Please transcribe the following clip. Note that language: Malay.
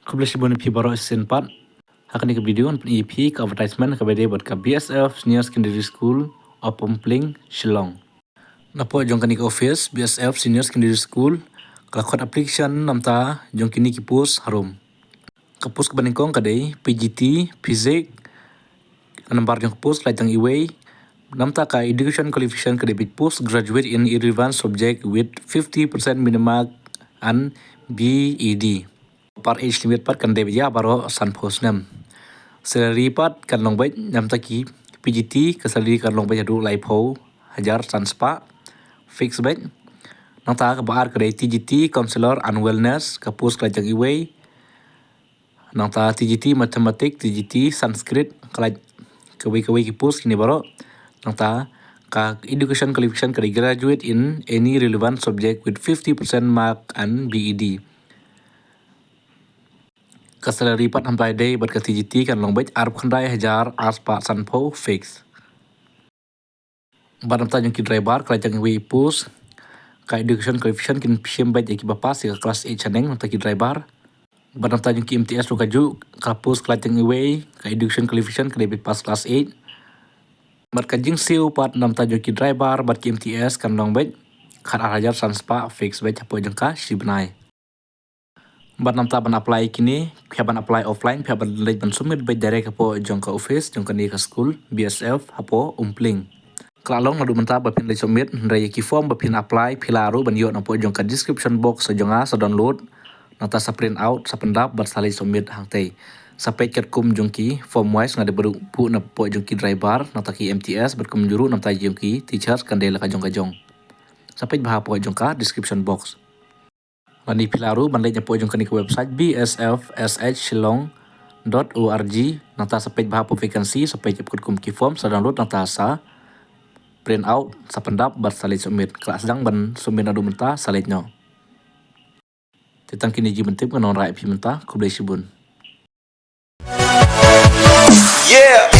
Kublish bun pi baro sin pat. Hakani ke video on EP ke advertisement ke bede buat ke BSF Senior Secondary School Opumpling Shillong. Napo jong kani ke office BSF Senior Secondary School kelakon application namta jong kini ki post harum. Ke post ke baningkong kadai PGT Physics nambar jong post lai tang iway namta ka education qualification kadai bit post graduate in irrelevant subject with 50% minimum and BED. Par age limit pat kan debya baro san post nam salary pat kan long bai nam taki PGT ka salary kan long bai hadu lai pho hajar san spa fix bai nang ta ka bar ka TGT counselor and wellness ka post ka jang iway nang ta TGT mathematics TGT sanskrit kalaj kawi ki post kini baro nang ta ka education qualification ka graduate in any relevant subject with 50% mark and BED. Salary pat hampai day buat ke TGT kan long bet arab khandai hajar aspa sanpo fix. Badam ta jong ki driver kala jang we post ka education qualification kin piem bet ki bapa si kelas 8 chaneng ta ki driver. Badam ta jong ki MTS lu kaju ka post kala jang we ka education qualification ka debit pas kelas 8. Mat ka jing siu pat nam ta jong ki driver bat ki MTS kan long bet khat hajar sanspa fix bet apo jong ka shibnai. Ban nam ta ban apply kini pihak ban apply offline pihak ban lej ban submit by direct hapo jong ka office jong ka ni ka school BSF hapo umpling klalong nadu menta ba pin lej submit rai ki form ba pin apply philaru ban yo hapo jong ka description box sa jonga sa download nata sa print out sa pendap bat sa lej submit hangtei sa page kat kum jong ki form wise ngade baru pu na po jong ki driver nata ki MTS bat kum juru nata jong ki teachers kan dela ka jong sa page ba hapo jong ka description box. Mani pilaru bandai nyapo jong kani ke website bsfshillong.org nata sa page bahapo vacancy sa page ikut kum ki form sa download nata sa print out sa pendap bar salit submit kelas sedang ban submit adu menta salit nyo tentang kini ji mentip kan rai pi menta kublai sibun. Yeah.